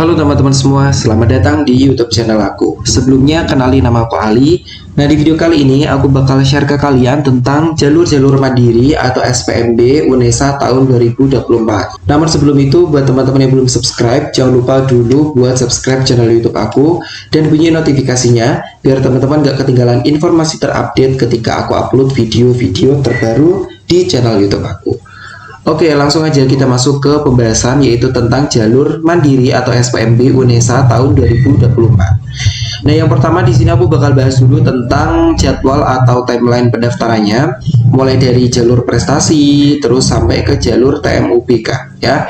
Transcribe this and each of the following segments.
Halo teman-teman semua, selamat datang di YouTube channel aku. Sebelumnya kenali nama aku Ali. Nah, di video kali ini aku bakal share ke kalian tentang jalur-jalur mandiri atau SPMB UNESA tahun 2024. Namun sebelum itu, buat teman-teman yang belum subscribe, jangan lupa dulu buat subscribe channel YouTube aku dan bunyi notifikasinya biar teman-teman gak ketinggalan informasi terupdate ketika aku upload video-video terbaru di channel YouTube aku. Oke, langsung aja kita masuk ke pembahasan yaitu tentang jalur mandiri atau SPMB UNESA tahun 2024. Nah, yang pertama di sini aku bakal bahas dulu tentang jadwal atau timeline pendaftarannya, mulai dari jalur prestasi terus sampai ke jalur TMUBK ya.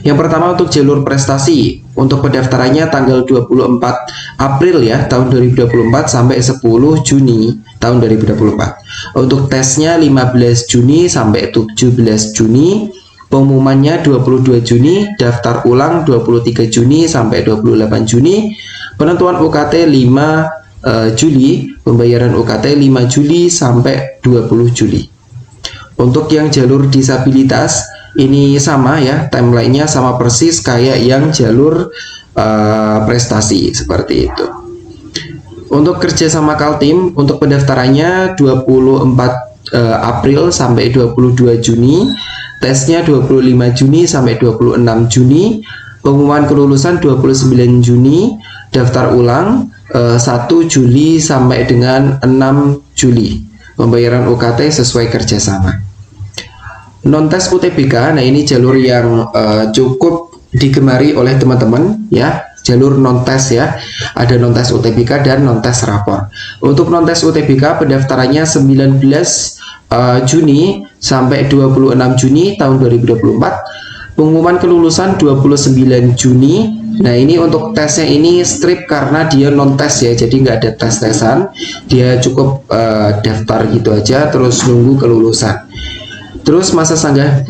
Yang pertama untuk jalur prestasi, untuk pendaftarannya tanggal 24 April ya tahun 2024 sampai 10 Juni tahun 2024. Untuk tesnya 15 Juni sampai 17 Juni, pengumumannya 22 Juni, daftar ulang 23 Juni sampai 28 Juni, penentuan UKT 5 Juli, pembayaran UKT 5 Juli sampai 20 Juli. Untuk yang jalur disabilitas ini sama ya, timelinenya sama persis kayak yang jalur prestasi seperti itu. Untuk kerja sama Kaltim, untuk pendaftarannya 24 April sampai 22 Juni, tesnya 25 Juni sampai 26 Juni, pengumuman kelulusan 29 Juni, daftar ulang 1 Juli sampai dengan 6 Juli, pembayaran UKT sesuai kerjasama. Non-tes UTBK, nah ini jalur yang cukup digemari oleh teman-teman ya, jalur non-tes ya, ada non-tes UTBK dan non-tes rapor. Untuk non-tes UTBK pendaftarannya 19 Juni sampai 26 Juni tahun 2024, pengumuman kelulusan 29 Juni. Nah ini untuk tesnya ini strip karena dia non-tes ya, jadi nggak ada tes-tesan, dia cukup daftar gitu aja terus nunggu kelulusan. Terus masa sanggah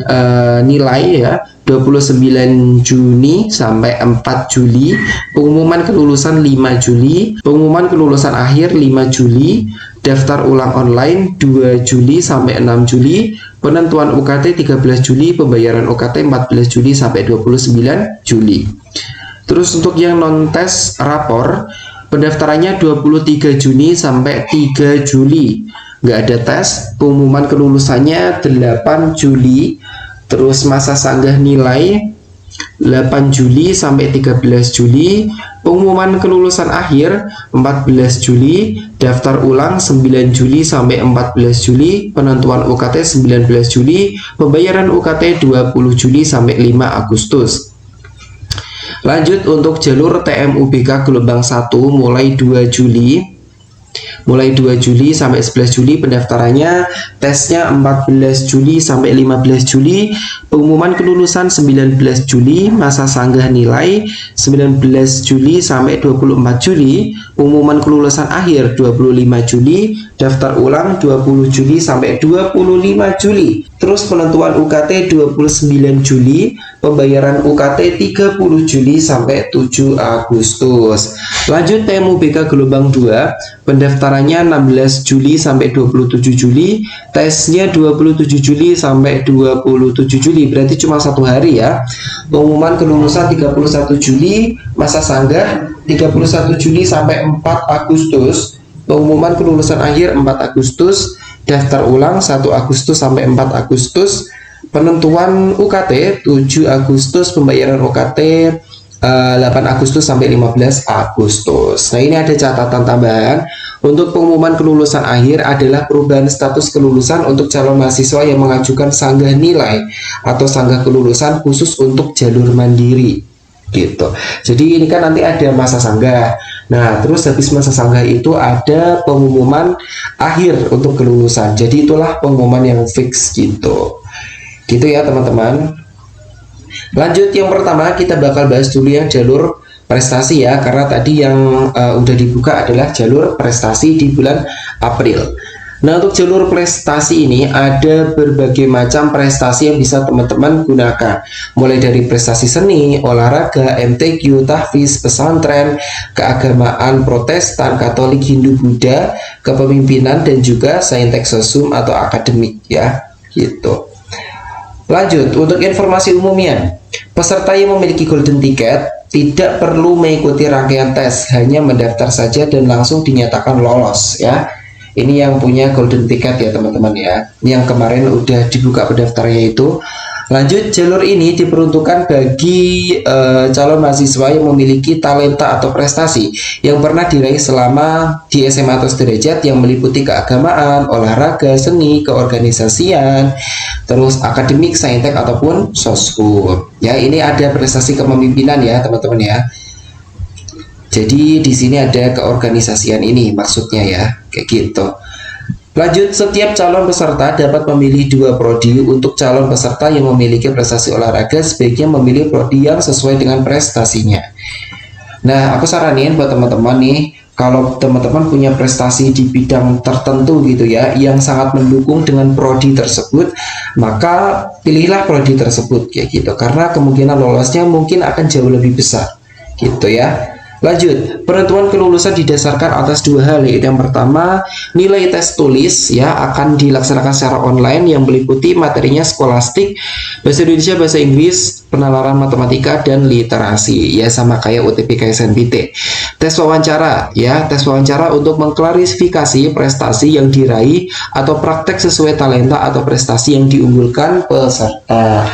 nilai ya 29 Juni sampai 4 Juli, pengumuman kelulusan 5 Juli, pengumuman kelulusan akhir 5 Juli, daftar ulang online 2 Juli sampai 6 Juli, penentuan UKT 13 Juli, pembayaran UKT 14 Juli sampai 29 Juli. Terus untuk yang non-tes rapor, pendaftarannya 23 Juni sampai 3 Juli. Nggak ada tes, pengumuman kelulusannya 8 Juli, terus masa sanggah nilai 8 Juli sampai 13 Juli, pengumuman kelulusan akhir 14 Juli, daftar ulang 9 Juli sampai 14 Juli, penentuan UKT 19 Juli, pembayaran UKT 20 Juli sampai 5 Agustus. Lanjut untuk jalur TMUBK gelombang 1 mulai 2 Juli. Mulai 2 Juli sampai 11 Juli pendaftarannya, tesnya 14 Juli sampai 15 Juli, pengumuman kelulusan 19 Juli, masa sanggah nilai 19 Juli sampai 24 Juli, pengumuman kelulusan akhir 25 Juli, daftar ulang 20 Juli sampai 25 Juli. Terus penentuan UKT 29 Juli, pembayaran UKT 30 Juli sampai 7 Agustus. Lanjut TMUBK gelombang 2, pendaftarannya 16 Juli sampai 27 Juli, tesnya 27 Juli sampai 27 Juli, berarti cuma 1 hari ya. Pengumuman kelulusan 31 Juli, masa sanggah 31 Juli sampai 4 Agustus, pengumuman kelulusan akhir 4 Agustus, daftar ulang 1 Agustus sampai 4 Agustus, penentuan UKT 7 Agustus, pembayaran UKT 8 Agustus sampai 15 Agustus. Nah ini ada catatan tambahan, untuk pengumuman kelulusan akhir adalah perubahan status kelulusan untuk calon mahasiswa yang mengajukan sanggah nilai atau sanggah kelulusan khusus untuk jalur mandiri gitu. Jadi ini kan nanti ada masa sanggah. Nah terus habis masa sanggah itu ada pengumuman akhir untuk kelulusan. Jadi itulah pengumuman yang fix gitu. Gitu ya teman-teman. Lanjut yang pertama kita bakal bahas dulu yang jalur prestasi ya, karena tadi yang udah dibuka adalah jalur prestasi di bulan April. Nah untuk jalur prestasi ini ada berbagai macam prestasi yang bisa teman-teman gunakan, mulai dari prestasi seni, olahraga, MTQ, tahfiz, pesantren, keagamaan Protestan, Katolik, Hindu, Buddha, kepemimpinan, dan juga saintek sosum atau akademik ya gitu. Lanjut untuk informasi umumnya, peserta yang memiliki golden ticket tidak perlu mengikuti rangkaian tes, hanya mendaftar saja dan langsung dinyatakan lolos ya. Ini yang punya golden ticket ya teman-teman ya, yang kemarin udah dibuka pendaftarnya itu. Lanjut, jalur ini diperuntukkan bagi calon mahasiswa yang memiliki talenta atau prestasi yang pernah diraih selama di SMA atau sederajat, yang meliputi keagamaan, olahraga, seni, keorganisasian, terus akademik, saintek ataupun soshum. Ya, ini ada prestasi kepemimpinan ya teman-teman ya. Jadi di sini ada keorganisasian ini maksudnya ya, kayak gitu. Lanjut, setiap calon peserta dapat memilih 2 prodi. Untuk calon peserta yang memiliki prestasi olahraga, sebaiknya memilih prodi yang sesuai dengan prestasinya. Nah, aku saranin buat teman-teman nih, kalau teman-teman punya prestasi di bidang tertentu gitu ya, yang sangat mendukung dengan prodi tersebut, maka pilihlah prodi tersebut kayak gitu, karena kemungkinan lolosnya mungkin akan jauh lebih besar gitu ya. Lanjut, penentuan kelulusan didasarkan atas 2 hal, yaitu yang pertama, nilai tes tulis ya akan dilaksanakan secara online yang meliputi materinya skolastik, bahasa Indonesia, bahasa Inggris, penalaran matematika dan literasi ya, sama kayak UTBK SNBT. Tes wawancara ya, tes wawancara untuk mengklarifikasi prestasi yang diraih atau praktek sesuai talenta atau prestasi yang diunggulkan peserta.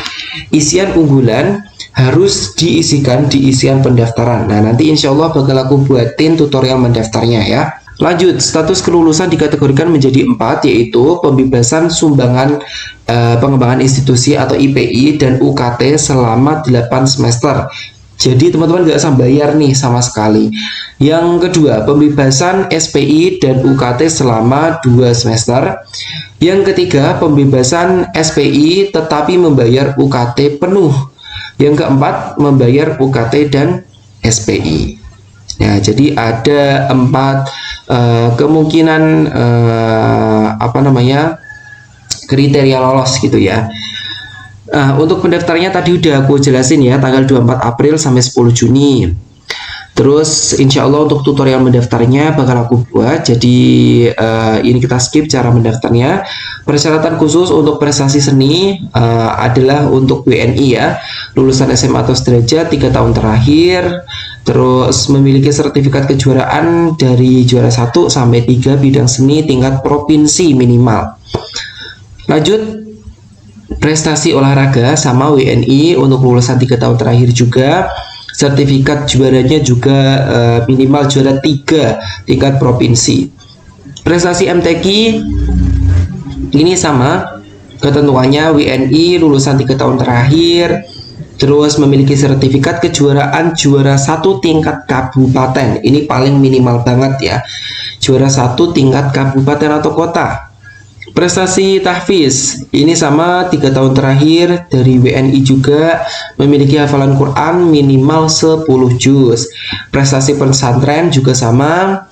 Isian unggulan harus diisikan di isian pendaftaran. Nah, nanti insya Allah bakal aku buatin tutorial mendaftarnya ya. Lanjut, status kelulusan dikategorikan menjadi 4, yaitu pembebasan sumbangan pengembangan institusi atau IPI dan UKT selama 8 semester. Jadi teman-teman nggak usah bayar nih sama sekali. Yang kedua, pembebasan SPI dan UKT selama 2 semester. Yang ketiga, pembebasan SPI tetapi membayar UKT penuh. Yang keempat, membayar UKT dan SPI. Ya, jadi ada 4 kemungkinan kriteria lolos gitu ya. Untuk pendaftarnya tadi udah aku jelasin ya, tanggal 24 April sampai 10 Juni. Terus insya Allah untuk tutorial mendaftarnya bakal aku buat. Jadi ini kita skip cara mendaftarnya. Persyaratan khusus untuk prestasi seni adalah untuk WNI ya, lulusan SMA atau sederajat 3 tahun terakhir, terus memiliki sertifikat kejuaraan dari juara 1 sampai 3 bidang seni tingkat provinsi minimal. Lanjut, prestasi olahraga sama WNI untuk lulusan 3 tahun terakhir juga. Sertifikat juaranya juga minimal juara 3 tingkat provinsi. Prestasi MTQ ini sama ketentuannya, WNI lulusan 3 tahun terakhir, terus memiliki sertifikat kejuaraan juara 1 tingkat kabupaten. Ini paling minimal banget ya, juara 1 tingkat kabupaten atau kota. Prestasi tahfiz ini sama 3 tahun terakhir dari WNI juga, memiliki hafalan Quran minimal 10 juz. Prestasi pesantren juga sama,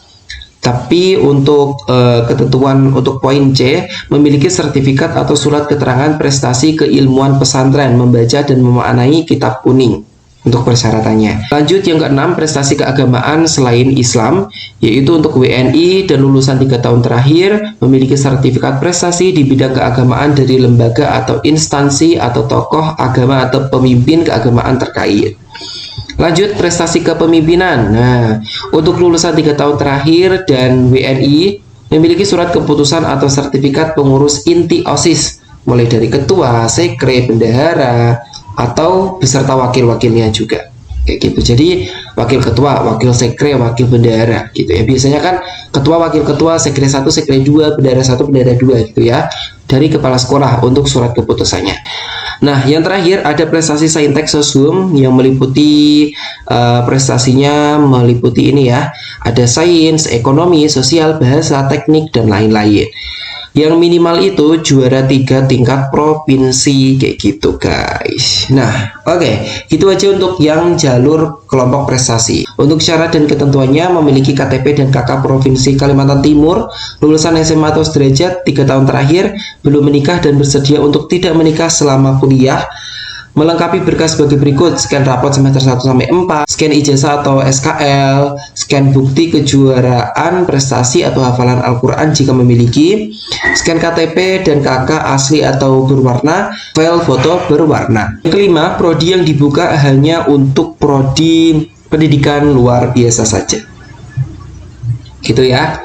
tapi untuk ketentuan untuk poin C, memiliki sertifikat atau surat keterangan prestasi keilmuan pesantren, membaca dan memaknai kitab kuning untuk persyaratannya. Lanjut, yang keenam, prestasi keagamaan selain Islam, yaitu untuk WNI dan lulusan 3 tahun terakhir memiliki sertifikat prestasi di bidang keagamaan dari lembaga atau instansi atau tokoh agama atau pemimpin keagamaan terkait. Lanjut, prestasi kepemimpinan. Nah, untuk lulusan 3 tahun terakhir dan WNI memiliki surat keputusan atau sertifikat pengurus inti OSIS, mulai dari ketua, sekre, bendahara, atau beserta wakil-wakilnya juga kayak gitu. Jadi wakil ketua, wakil sekre, wakil bendahara gitu ya. Biasanya kan ketua, wakil ketua, sekre 1, sekre 2, bendahara 1, bendahara 2 gitu ya, dari kepala sekolah untuk surat keputusannya. Nah, yang terakhir ada prestasi saintek soshum yang meliputi prestasinya meliputi ini ya, ada sains, ekonomi, sosial, bahasa, teknik dan lain-lain. Yang minimal itu juara 3 tingkat provinsi kayak gitu guys. Nah, oke, gitu aja untuk yang jalur kelompok prestasi. Untuk syarat dan ketentuannya, memiliki KTP dan KK Provinsi Kalimantan Timur, lulusan SMA atau sederajat 3 tahun terakhir, belum menikah dan bersedia untuk tidak menikah selama kuliah, Melengkapi berkas sebagai berikut: scan rapot semester 1 sampai 4, scan ijazah atau SKL, scan bukti kejuaraan, prestasi atau hafalan Al-Quran jika memiliki, scan KTP dan KK asli atau berwarna, file foto berwarna. Yang kelima, prodi yang dibuka hanya untuk prodi pendidikan luar biasa saja. Gitu ya.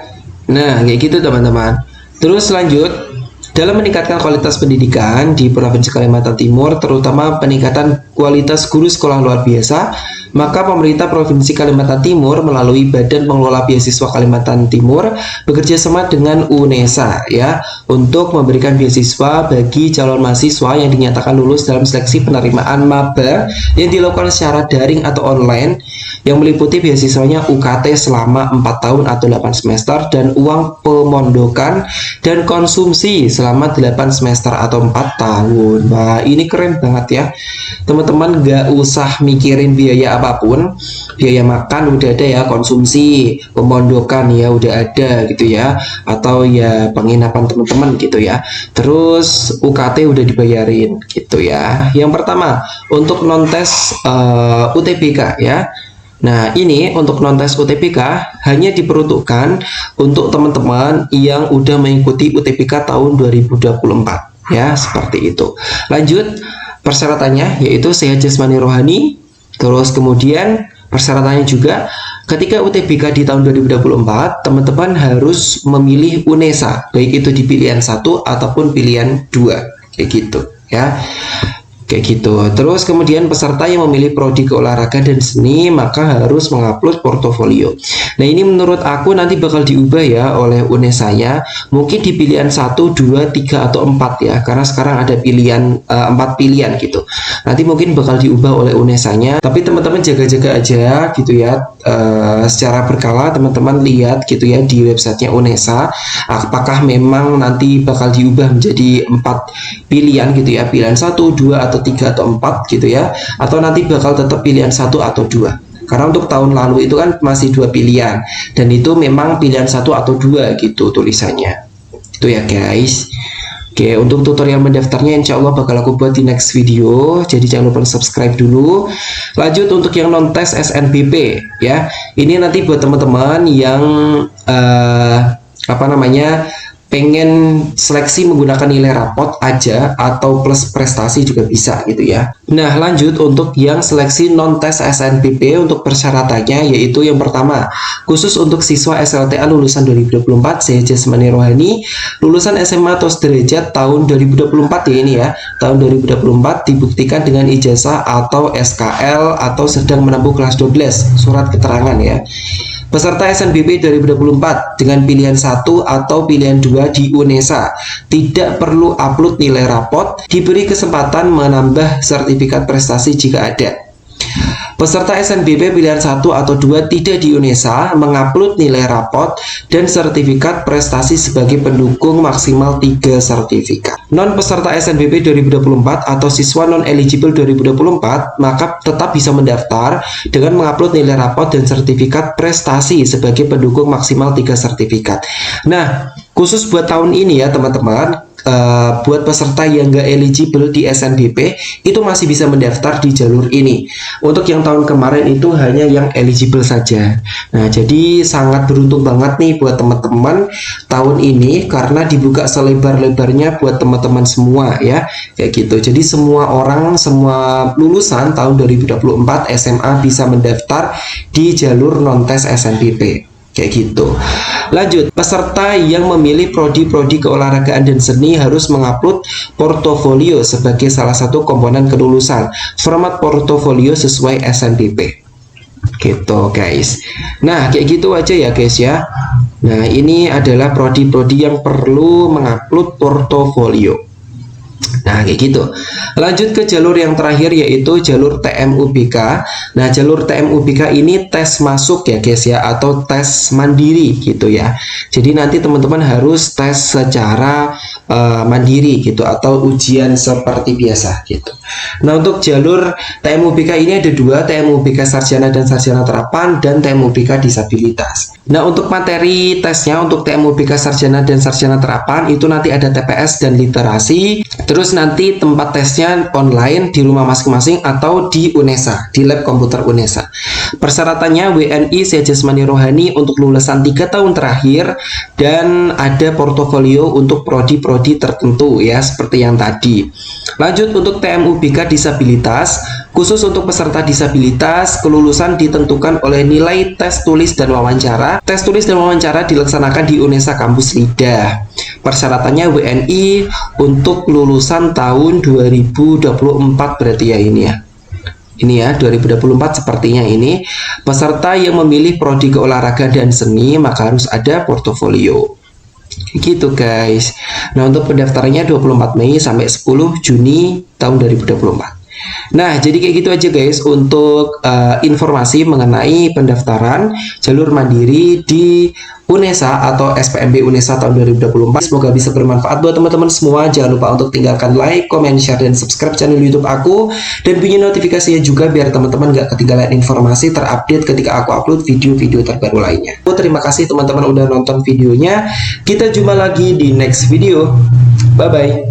Nah, kayak gitu teman-teman. Terus lanjut. Dalam meningkatkan kualitas pendidikan di Provinsi Kalimantan Timur, terutama peningkatan kualitas guru sekolah luar biasa, maka pemerintah Provinsi Kalimantan Timur melalui Badan Pengelola Beasiswa Kalimantan Timur bekerja sama dengan UNESA ya untuk memberikan beasiswa bagi calon mahasiswa yang dinyatakan lulus dalam seleksi penerimaan maba yang dilakukan secara daring atau online, yang meliputi beasiswanya UKT selama 4 tahun atau 8 semester dan uang pemondokan dan konsumsi selama 8 semester atau 4 tahun. Nah, ini keren banget ya. Teman-teman gak usah mikirin biaya apapun. Biaya makan udah ada ya, konsumsi, pemondokan ya udah ada gitu ya. Atau ya penginapan teman-teman gitu ya. Terus UKT udah dibayarin gitu ya. Yang pertama, untuk non-tes UTBK ya. Nah, ini untuk non-tes UTBK hanya diperuntukkan untuk teman-teman yang udah mengikuti UTBK tahun 2024 ya, seperti itu. Lanjut, persyaratannya yaitu sehat jasmani rohani. Terus kemudian persyaratannya juga ketika UTBK di tahun 2024, teman-teman harus memilih UNESA, baik itu di pilihan 1 ataupun pilihan 2, kayak gitu ya. Kayak gitu. Terus kemudian peserta yang memilih prodi keolahragaan dan seni maka harus mengupload portofolio. Nah, ini menurut aku nanti bakal diubah ya oleh UNESA-nya. Mungkin di pilihan 1, 2, 3 atau 4 ya. Karena sekarang ada pilihan 4 pilihan gitu. Nanti mungkin bakal diubah oleh UNESA-nya. Tapi teman-teman jaga-jaga aja gitu ya. Secara berkala teman-teman lihat gitu ya di websitenya UNESA. Apakah memang nanti bakal diubah menjadi 4 pilihan gitu ya. Pilihan 1, 2 atau 3 atau 4 gitu ya, atau nanti bakal tetap pilihan 1 atau 2. Karena untuk tahun lalu itu kan masih 2 pilihan dan itu memang pilihan 1 atau 2 gitu tulisannya. Itu ya guys. Oke, untuk tutorial mendaftarnya insya Allah bakal aku buat di next video. Jadi jangan lupa subscribe dulu. Lanjut untuk yang non tes SNBP ya. Ini nanti buat teman-teman yang pengen seleksi menggunakan nilai rapot aja atau plus prestasi juga bisa gitu ya. Nah, lanjut untuk yang seleksi non-tes SNBP untuk persyaratannya yaitu yang pertama, khusus untuk siswa SLTA lulusan 2024 sehat jasmani rohani, lulusan SMA atau sederajat tahun 2024 ya ini ya. Tahun 2024 dibuktikan dengan ijazah atau SKL atau sedang menempuh kelas 12, surat keterangan ya. Peserta SNBP 2024 dengan pilihan 1 atau pilihan 2 di UNESA tidak perlu upload nilai rapot, diberi kesempatan menambah sertifikat prestasi jika ada. Peserta SNBP pilihan 1 atau 2 tidak di UNESA mengupload nilai rapot dan sertifikat prestasi sebagai pendukung maksimal 3 sertifikat. Non peserta SNBP 2024 atau siswa non eligible 2024 maka tetap bisa mendaftar dengan mengupload nilai rapot dan sertifikat prestasi sebagai pendukung maksimal 3 sertifikat. Nah, khusus buat tahun ini ya teman-teman, buat peserta yang nggak eligible di SNBP itu masih bisa mendaftar di jalur ini. Untuk yang tahun kemarin itu hanya yang eligible saja. Nah, jadi sangat beruntung banget nih buat teman-teman tahun ini karena dibuka selebar-lebarnya buat teman-teman semua ya, kayak gitu. Jadi semua orang, semua lulusan tahun 2024 SMA bisa mendaftar di jalur non-tes SNBP. Kayak gitu. Lanjut, peserta yang memilih prodi-prodi keolahragaan dan seni harus mengupload portofolio sebagai salah satu komponen kelulusan. Format portofolio sesuai SNBP. Gitu guys. Nah, kayak gitu aja ya guys ya. Nah, ini adalah prodi-prodi yang perlu mengupload portofolio. Nah, kayak gitu. Lanjut ke jalur yang terakhir yaitu jalur TMUBK. Nah, jalur TMUBK ini tes masuk ya guys ya, atau tes mandiri gitu ya. Jadi nanti teman-teman harus tes secara mandiri gitu atau ujian seperti biasa gitu. Nah, untuk jalur TMUBK ini ada dua, TMUBK Sarjana dan Sarjana Terapan dan TMUBK Disabilitas. Nah, untuk materi tesnya untuk TMUBK Sarjana dan Sarjana Terapan itu nanti ada TPS dan literasi. Terus nanti tempat tesnya online di rumah masing-masing atau di UNESA, di lab komputer UNESA. Persyaratannya WNI sejasmani rohani untuk lulusan 3 tahun terakhir dan ada portofolio untuk prodi-prodi tertentu ya seperti yang tadi. Lanjut untuk TMUBK Disabilitas, khusus untuk peserta disabilitas, kelulusan ditentukan oleh nilai tes tulis dan wawancara. Tes tulis dan wawancara dilaksanakan di UNESA Kampus Lidah. Persyaratannya WNI untuk lulusan tahun 2024 berarti ya ini ya. Ini ya 2024 sepertinya ini. Peserta yang memilih prodi keolahragaan dan seni maka harus ada portofolio. Gitu guys. Nah, untuk pendaftarannya 24 Mei sampai 10 Juni tahun 2024. Nah, jadi kayak gitu aja guys untuk informasi mengenai pendaftaran jalur mandiri di UNESA atau SPMB UNESA tahun 2024. Semoga bisa bermanfaat buat teman-teman semua. Jangan lupa untuk tinggalkan like, comment, share, dan subscribe channel YouTube aku. Dan bunyi notifikasinya juga biar teman-teman gak ketinggalan informasi terupdate ketika aku upload video-video terbaru lainnya. Terima kasih teman-teman udah nonton videonya. Kita jumpa lagi di next video. Bye-bye.